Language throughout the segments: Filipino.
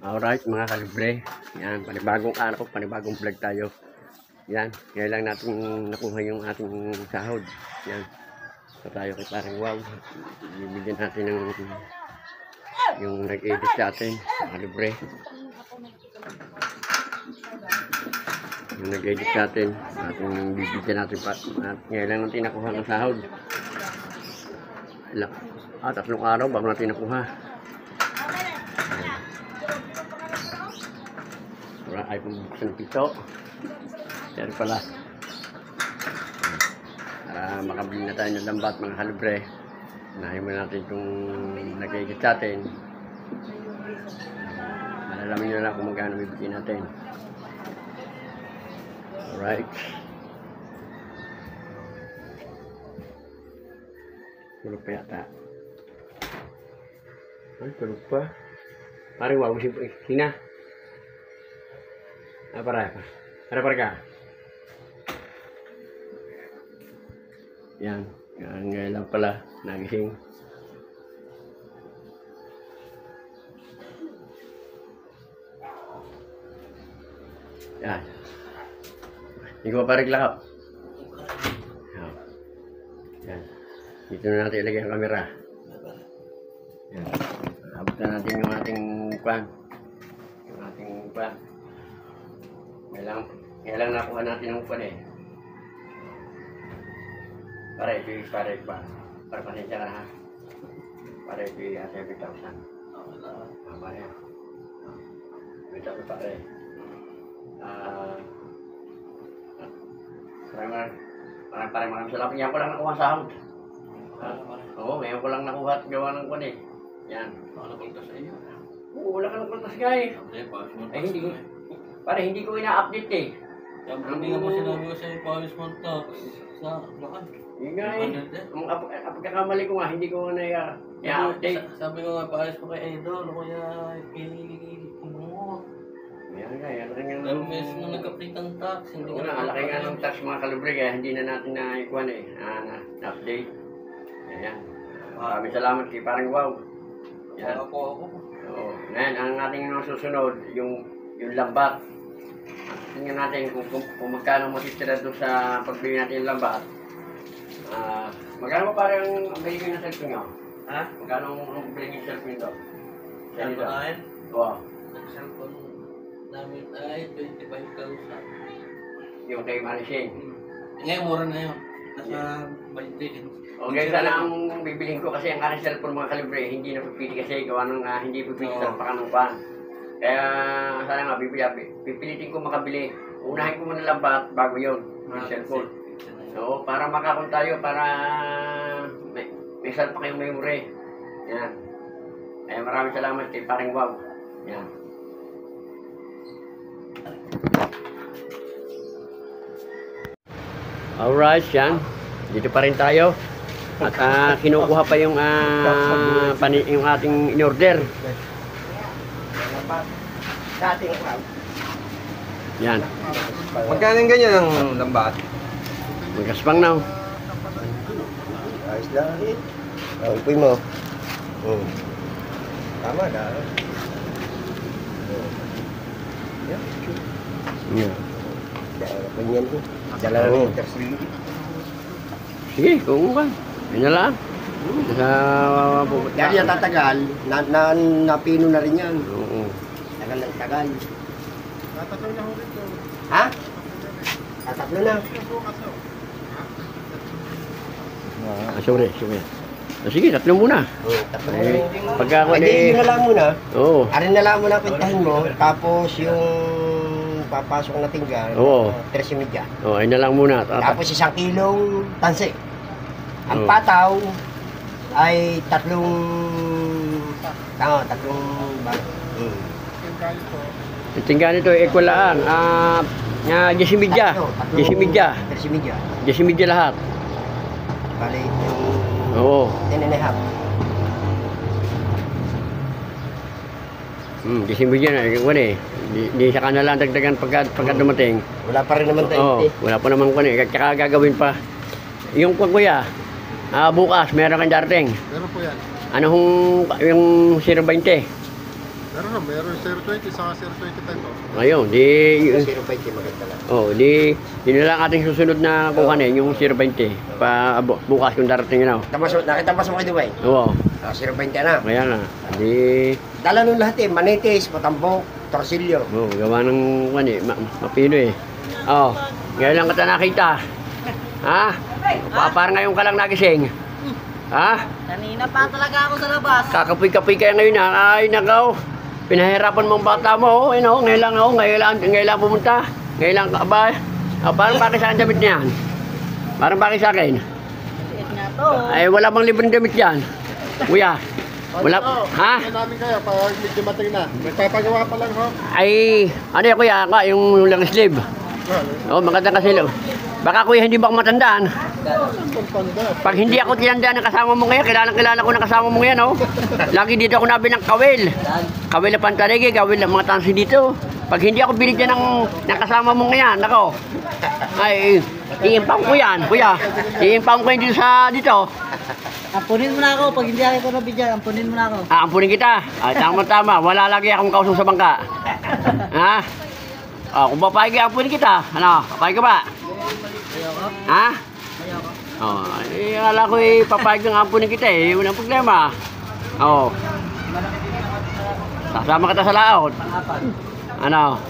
Alright mga kalibre, yan, panibagong araw, panibagong vlog tayo. Yan, ngayon lang natin nakuha yung ating sahod. Yan, so tayo kay parang wow, bibigyan natin ng yung nag-edit natin, mga kalibre. Yung nag-edit natin, ating bibigyan natin pa, at ngayon lang natin nakuha ng sahod. Tatlong araw bago natin nakuha. Wala ay pambuksan ng pito. Pero pala. Para makabili na tayo ng lambat mga kalibre. Unahin muna natin itong nag-edit natin. Malalaman nyo na lang kung magkano bibigyan natin. Alright. Tulog pa yata. Ay, tulog pa. Parang wow, sina. Para ka. Yan, ngayon lang pala nagising. Yan. Hindi ko pa pareglakap. Yan. Dito na natin ilagay ang camera. Yan. Abot na natin yung ating kwan. Kailang nakuha natin ng kwan eh. Para pasensya ka na ha. Para ito yung 7,000. Para yan. Wait up pa rin. Maraming salamat. Ngayon ko lang nakuha sahod. Oo, ngayon ko lang nakuha at gawa ng kwan eh. Yan. Nakakultas sa iyo. Oo, wala ka nakultas nga eh. Ay, hindi ko ina-update eh. Hindi nga pa sinabi ko sa'yo, pawis mo ito sa lakan. Yun nga eh. Ang pagkakamali ko nga, hindi ko na i-update. Sabi ko nga, pawis mo kay Idol, kaya Yan nga, yan rin nga. Pero beses na nag-update ang tax, hindi ka na. Alaki nga ng tax mga kalibre, kaya hindi na natin na-ikuan eh. Na-update. Yan. Maraming salamat kay parang wow. Yan. Ako. Oo. Ngayon, ang ating susunod, yung lambat. Tingnan natin kung magkano matitira doon sa pagbili natin yung lambat. Magkano mo parang ang bili ko yung cellphone nyo? Ha? Magkano ang bili yung cellphone doon? Cellphone namin? Oo. Ang cellphone namin ay 25,000. Yung kay Marising. Ngayon, mura na yun. Nasa 20. Okay, sana ang bibiliin ko kasi ang aking cellphone mga kalibre, hindi na pipili kasi gawa ng hindi pipili sa pakanupan. Kaya sana nga pipilitin ko makabili. Unahin ko muna lambat bago yun, yung cellphone. So, para makakon tayo, para may salpa kayong memory. Yan. Kaya maraming salamat kay paring wow. Yan. Alright, yan. Dito pa rin tayo. At kinukuha pa yung ating in-order. Yan. Magkano yung ganyan ang lambat? Magkaspang na. Ayos lang eh. Upoy mo. Tama na. Yan. Ganyan po. Dalawa. Sige, kung ba. Yan na lang. Dahil yan tatagal, napino na rin yan. Oo. Tagal ng tagal. Tatatlo na ho rito. Ha? Tatatlo na. Sorry. Sige, tatlo muna. Tatlo Pagka ako hindi na lang muna. Oo. Arin na lang muna kwentahin mo. Tapos yung papasok na tinggal. Oo. 3.5. Oh, ay na lang muna. Tapos 1 kilong tansi. Ang pataw ay 3 bag. Yung tinggan nito, equal lang. Jesimidya. Jesimidya lahat. Bali, Oo. 10.5. Jesimidya na. Equal eh. Di sa kanila dagdagan pagka dumating. Wala pa rin naman tayo. Wala pa naman kunin. Kaya gagawin pa. Yung kuya, bukas meron kang darating. Meron po yan. Ano yung 0.20? Meron 020 saka 025 po. Ngayon, di... 020 maganda lang. di na lang ating susunod na kukanin, yung 020. Bukas yung darating yun, Nakita mo sa mga Dubai? Oo, 020 na. kaya nga. Di... Dala nun lahat eh. Manitis, Matambok, Torsilyo. Gawa ng mapino eh. Ngayon lang kita nakita. Ha? Parang ngayon ka lang nagising. Ha? Kanina pa talaga ako sa labas. Kakapoy-kapoy kaya ngayon ha? Ay, nakaw. Pinahirapan mong bata mo. Ngayon lang pumunta. Ngayon lang, aba. Parang bakit sa akin damit niyan? Parang bakit sa akin? Liit nga to. Ay, wala bang libreng damit yan? Kuya. Wala. Ha? Kaya namin kayo, pag medyo mating na. Nagpapagawa pa lang ho. Ay, ano yan kuya? Yung lang sleeve. Maganda kasi. Baka kuya hindi ba ako matandaan? Pag hindi ako tinandaan ng kasama mo ngayon, kilala ko ng kasama mo ngayon, Lagi dito ako nabi ng kawil. Kawil na pantarigi, kawil na mga tansi dito. Pag hindi ako binigyan ng kasama mo ngayon, nako. Ay, iimpang ko yan, kuya. Iimpang ko yan dito. Ampunin mo na ako. Pag hindi ako nabigyan, ampunin mo na ako. Ampunin kita. Ay, tama. Wala lagi akong kausong sa bangka. Ha? Kung papayag ka, ampunin kita. Ano? Papayag ka ba? Ayoko. Ha? Ayoko. Akala ko papayag ng ampunin kita eh. Walang problema. Sasama kita sa laot. Ano?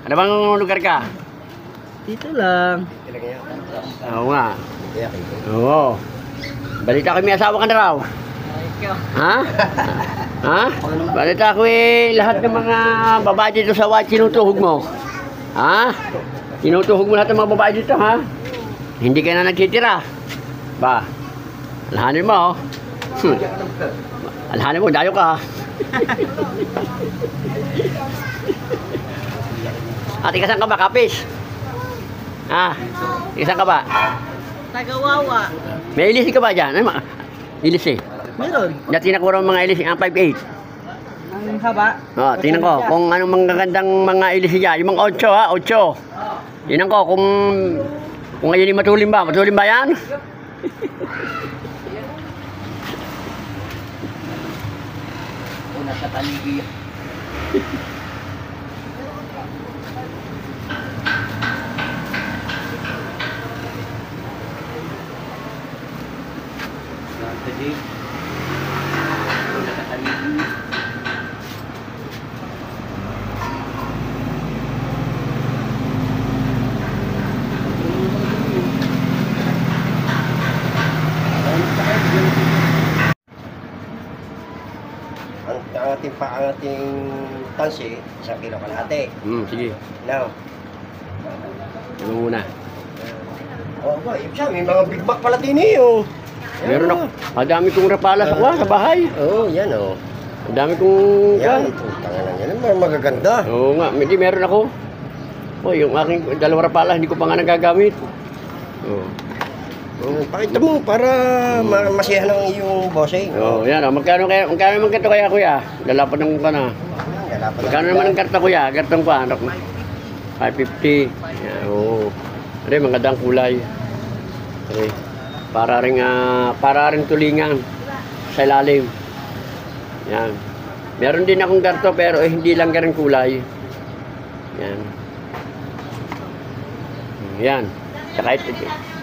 Ano bang lugar ka? Dito lang. Oo nga. Oo. Balita ko may asawa ka na raw. Ha? Balita ko lahat ng mga babae dito sa watch sinutuhog mo. Ha? Sinutuhog mo lahat ng mga babae dito, ha? Hindi ka na nagtitira. Ba? Alhanin mo, Alhanin mo, dayo ka. Ate, kasan ka ba, Kapis? Ha? Kasan ka ba? Tagawawa. May ilis ka ba dyan? Ano, ilis eh. Meron. Dati nakuha mga ilis, ang 5'8". Ang haba. Tingnan ko kung anong magagandang mga ilis niya. Yung mga 8 ha, 8. Tingnan ko kung ayun matulim ba? Matulim ba yan? Una sa taligi. Ang ating tansi, 1 kilo kalahati. Sige. Now, Ito muna. Ibig sabihin, may mga big bag pala din eh, Meron ako. Ang dami kong rapala sa bahay. Yan Ang dami kong... Yan, tangan yan. Magaganda. Oo nga, hindi meron ako. Yung aking 2 rapala, hindi ko pa nga nagagamit. Pakita mo para masiyahan ang iyong bossing. Yan. Magkano naman karta kaya, kuya? Lalapan ng ka na. Magkano naman ang karta, kuya? Kartang pa, 550. Yan, Ano yung magandang kulay. Para ring tulingan sa ilalim. Yan. Meron din akong karto pero hindi lang ganang kulay. Yan. Yan. Saka ito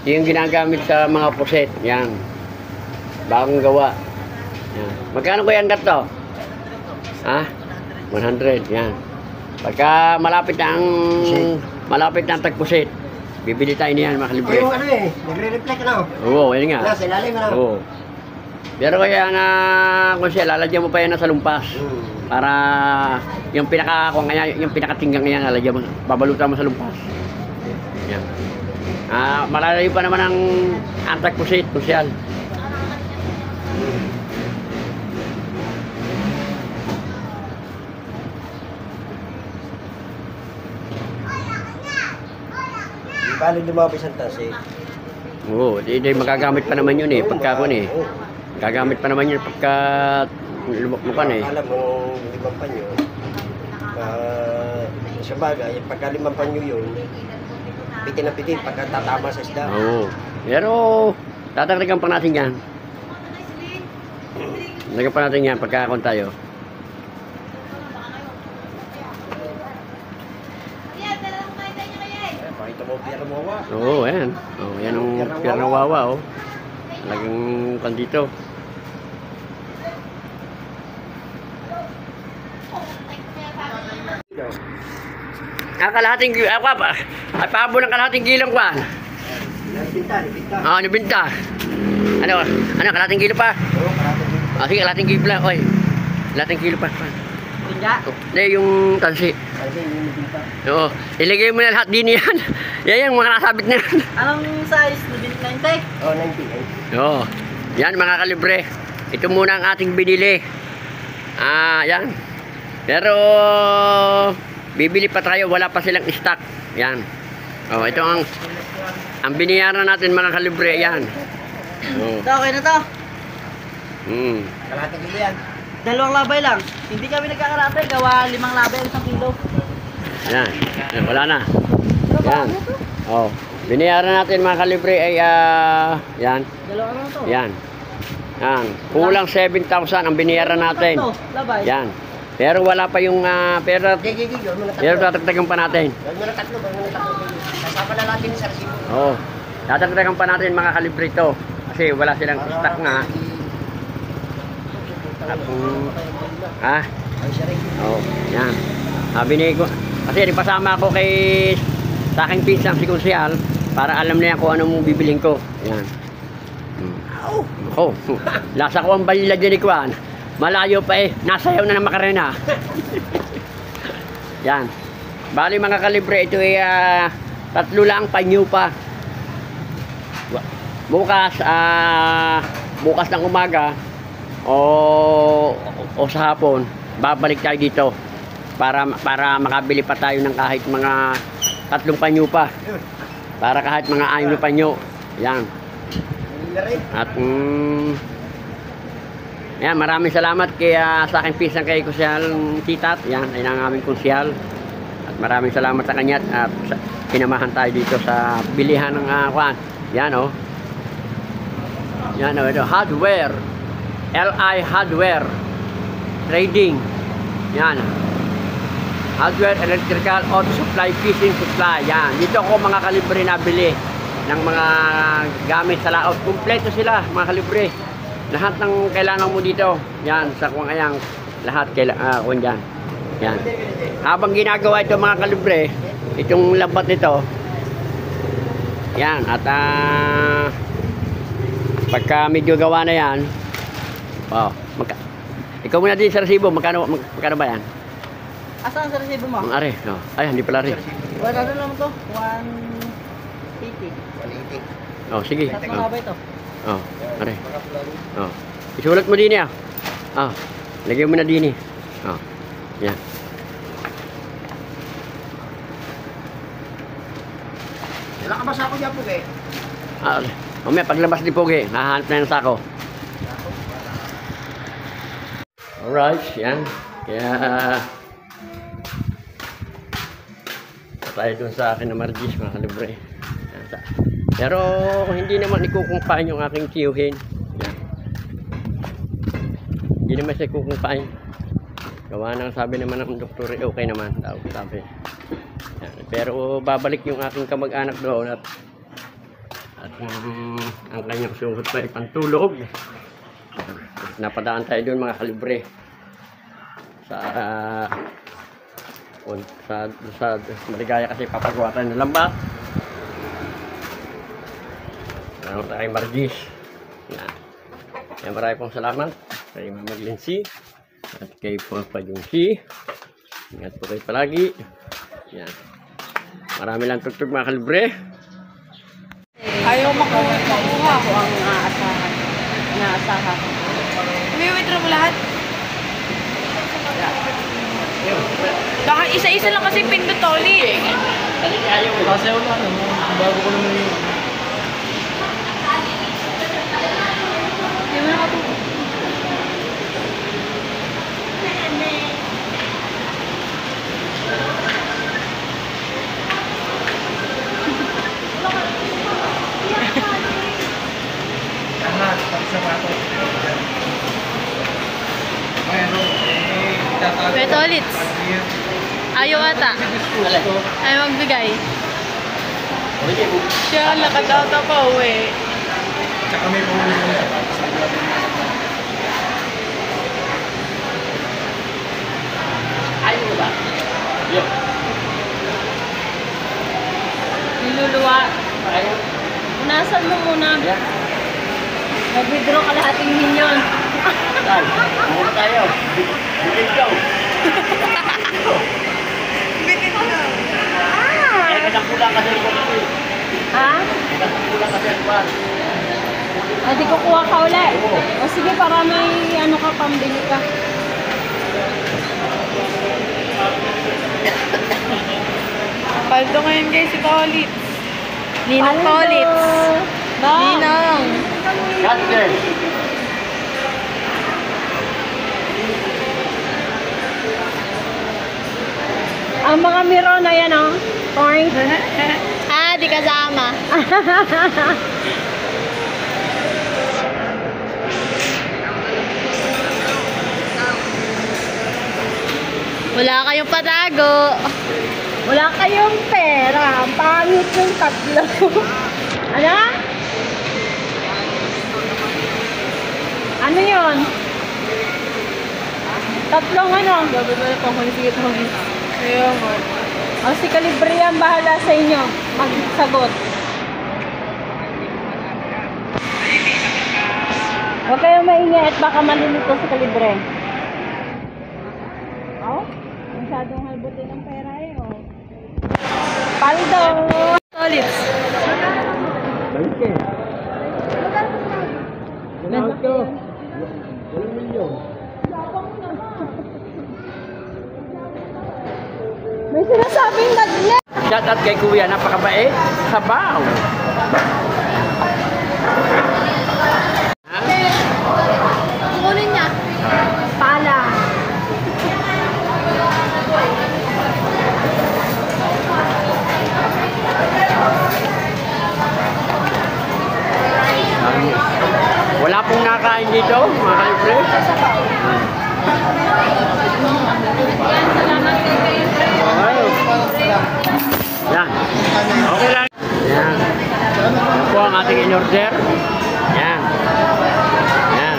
yung ginagamit sa mga puset. Yan. Bagong gawa. Yan. Magkano ko yan karto? Ha? 100. Yan. Pagka malapit na ang tagpuset, bibili tayo niyan, mga kalibre. Yung nagre-reflect na. Oo, yun nga. Sa ilalim na. Oo. Pero kaya nga, kung siya, lalagyan mo pa yan sa lumpas. Para yung pinakatinggang yan, lalagyan mo, babalutan mo sa lumpas. Yan. Malalayo pa naman ang tagpuset, kusyal. Bali lumabas ang tansi. Oo, hindi magagamit pa naman yun eh, pagka kun eh. Gagamit pa naman yun pagka lumukmukan eh. Alam mo, 5 panyo. Sa bagay, pagka 5 panyo yun, pitin na pitin pagka tatama sa isda. Oo. Pero, tatagdagan pa natin yan. Lagyan pa natin yan pagkakon tayo. Pakita mo, Pierre Mowa. Oo, ayan. Oh, yan ang Pier Nawawa, oh. Talagang pandito. Kalahating kilo, ay paabo ng kalahating kilong kwan. Nabinta. Oo, nabinta. Ano, kalahating kilo pa? Oo, karating. Sige, kalahating kilo pa. Oy, kalahating kilo pa. Binja. Hindi, yung tansi. Kasi yung nabinta. Oo, ilagay mo na lahat din yan. Yan yung mga nakasabit na yan. Anong size? 90? Oh, 98. Oo, yan mga kalibre. Ito muna ang ating binili. Yan. Pero, bibili pa tayo, wala pa silang stock. Yan. Oh, ito ang biniyaran natin mga kalibre, yan. Oh. Ito, okay na to. Kalahating kilo yan. 2 labay lang. Hindi kami nagkakarate. Gawa 5 labay ang 1 kilo. Yan. Yan, wala na. Yan. Oh. Biniyaran natin mga kalibre ay yan. 2 ano to? Yan. Yan. Kulang 7,000 ang biniyaran natin. Ito, labay. Yan. Pero wala pa yung pero Gawin mo na tatlo. pero tatagtagan pa natin. Gawin mo na tatlo. Kasama na natin sa resibo. Oo. Tatagtagan pa natin mga kalibre ito. Kasi wala silang stock nga. Ay, siya rin. Oh, yan. Sabi ni ko, kasi nagpasama ako sa aking pinsang si Konsyal para alam niya kung ano mong bibiling ko. Yan. Oh, lasa ko ang balila dyan ni Kwan. Malayo pa eh. Nasayaw na ng Macarena. Yan. Bali mga kalibre, ito ay 3 lang panyo pa. Bukas, bukas ng umaga o sa hapon, babalik tayo dito para makabili pa tayo ng kahit mga 3 panyo pa. Para kahit mga 6 na panyo. Yan. At yan, maraming salamat sa aking pisang kay Konsyal Titat. Yan, ay ang aming konsyal. At maraming salamat sa kanya at pinamahan tayo dito sa bilihan ng kwan. Yan oh. Yan oh, ito hardware. LI Hardware Trading. Yan. Hardware, electrical, auto supply, fishing supply. Yan. Dito ako mga kalibre nabili ng mga gamit sa laot. Kumpleto sila mga kalibre. Lahat ng kailangan mo dito. Yan, sa kung ayang lahat kailangan kung dyan. Yan. Habang ginagawa ito mga kalibre, itong labat nito. Yan, at pagka medyo gawa na yan, ikaw muna din sa resibo, magkano ba yan? Asan sa resibo mo? Ang are, no. Ay, hindi pala rin. Wala na naman to. 180. Oh, sige. 3 labay to. Oh, are. Oh. Isulat mo din ya. Lagay mo na din eh. Yan. Wala ka ba sa ako dyan po kay? Mamaya paglabas ni Pogi, hahanap na yung sako. Alright, yan. Kaya tayo dun sa akin na Margis mga kalibre. Pero kung hindi naman ikukumpain yung aking tiyuhin, yan. Hindi naman siya ikukumpain. Gawa nang sabi naman ng doktor, okay naman daw, sabi. Yan. Pero babalik yung aking kamag-anak doon at ang kanyang suhot pa ay pantulog. Napadaan tayo doon mga kalibre sa Maligaya kasi papagawa tayo ng lambat. Ano tayo Margis. Yan, marami pong salamat kay Mama Glency at kay Papa Jungsi. Ingat po kayo palagi. Yan. Marami lang tugtog mga kalibre. Ayaw makuha Ako ang aasahan. Inaasahan. May-withdraw mo lahat? Baka isa-isa lang kasi pindutoli. Kasi wala naman. Bago ko naman yun. Hindi mo nakatuto. Wait ulit. Ayaw ata. Alay. Ayaw magbigay. Hindi mo. Siya, nakadata pa uwi. Tsaka may pumuli na. Ayaw mo ba? Yo. Niluluwa. Ayaw. Unasan mo muna. Yan. Nag-withdraw ka lahating minyon. Tay, muna tayo. Bitin ka. Eh, kadang kulang kasi yung kasi. Ha? Kadang kulang kasi yung pan. O, di kukuha ka ulit. O sige, para may ano ka, pambili ka. Paldo ngayon guys, si Tolitz. Ninong Tolitz. Ninong. Cut there. Ang mga miro na yan, oh. Point. Di kasama. Wala kayong patago. Wala kayong pera. Ang pangit yung tatlo. Ano? Ano yun? Tatlong ano? Gabi ba na pang sige tawin. Ayaw mo. O si Kalibre yan, bahala sa inyo. Magsagot. Huwag kayong maingay at baka malilito si Kalibre. Oh? Masyadong halbutin ng pera eh, oh. Paldo! Solid. Balik eh. Ganahot ko. 1 milyon. May sinasabing naglet. Shout out kay Kuya, napakabait. Sabaw. Kunin niya. Pala. Wala pong nakain dito, mga kalibre. Yan. Okay lang. Yan. Yan po ang ating in-order. Yan. Yan.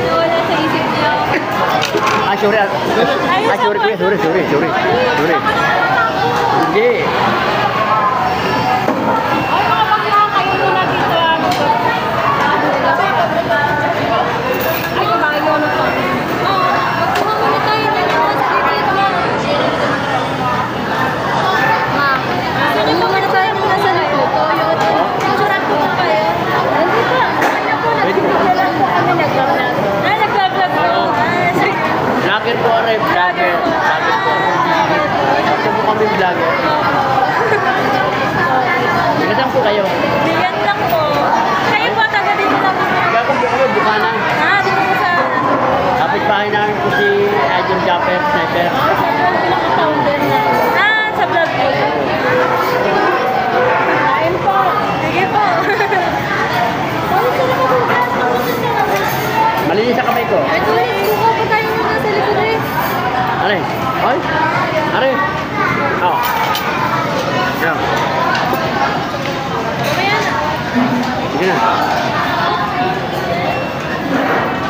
Wala sa isip niya. Ah, sorry. Ah, sorry. Hindi. Ay, makapaglahan kayo muna dito. Ay, kumayo na to. Oo, magkuha muna tayo na naman sa dito. Ma, gusto niyo muna tayo muna sa luto. Picturean po ba kayo? Hindi po. Ano po, nagpipicturean po kami nag-vlog. Ay, nag-vlog po. Vlogger po rin. Vlogger. Vlogger po. Ito po kami vlogger. Magandang po kayo. Bigyan lang po. Kayo po, taga dito lang po. Magandang po kayo. Bukana. Dito po sa... Kapit-bahay namin po si Idol Japper, Sniper. Pinaka-founder na. Sa vlog po. Kain po. Sige po. Malinis sa kamay ko. Ito eh, kuha po tayo muna sa likod eh. Are. Hoy. Are. Oh. Yan. Mamaya na. Sige na.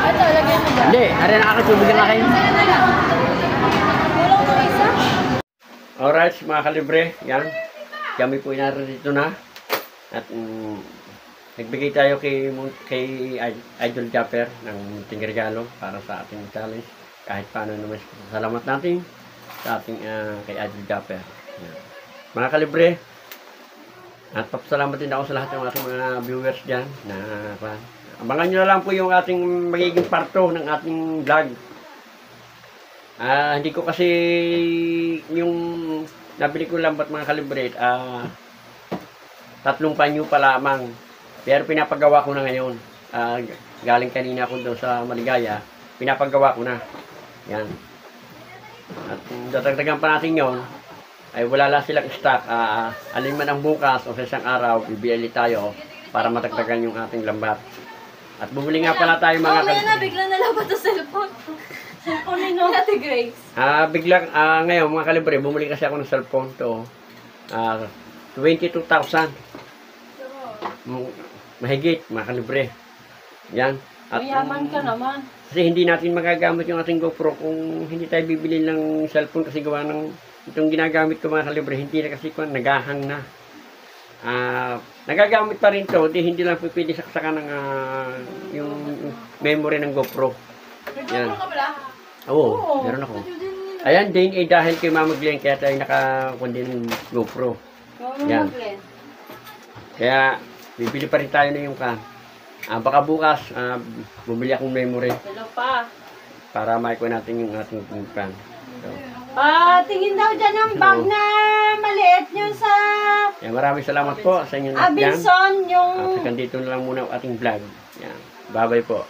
Ito, lagyan mo ba? Hindi. Are na ako. Tubigyan na kayo. Kulang mo isa? Alright, mga kalibre. Yan. Kami po dito na. At nagbigay tayo kay Idol Japper ng ting regalo para sa ating challenge. Kahit paano naman salamat natin sa ating kay Idol Japper. Yan. Mga kalibre, at papasalamat din ako sa lahat ng ating mga viewers dyan na abangan nyo na lang po yung ating magiging parto ng ating vlog. Hindi ko kasi yung nabili ko lambat mga kalibre, 3 panyo pa lamang. Pero pinapagawa ko na ngayon. Galing kanina ako doon sa Maligaya, pinapagawa ko na. Yan. At dadagdagan pa natin yun, ay wala lang silang stock. Alin man ang bukas o sa isang araw, bibili tayo para matagtagan yung ating lambat. At bumili nga pala tayo mga Mamaya na, bigla na lang ba ito cellphone? Cellphone ni no, Ate Grace. biglang, ngayon mga kalibre, bumili kasi ako ng cellphone to. 22,000. Mahigit, mga kalibre. Yan. At, Mayaman ka naman. kasi hindi natin magagamit yung ating GoPro kung hindi tayo bibili ng cellphone kasi gawa ng itong ginagamit ko mga kalibre, hindi na kasi kung nagahang na. Nagagamit pa rin to, hindi lang pwede saksakan ng yung memory ng GoPro. Yan. Oo, meron ako. Ayan din, dahil kay Mama Glenn, kaya tayo nakakundi ng GoPro. Yan. Kaya, bibili pa rin tayo na yung baka bukas, bumili akong memory Hello pa. para maikuha natin yung ating plan. So, Tingin daw dyan ang bag na maliit nyo sa yan, maraming salamat po sa inyo lahat yan. Abinson, yung... Hanggang dito na lang muna ang ating vlog. Yan. Bye-bye po.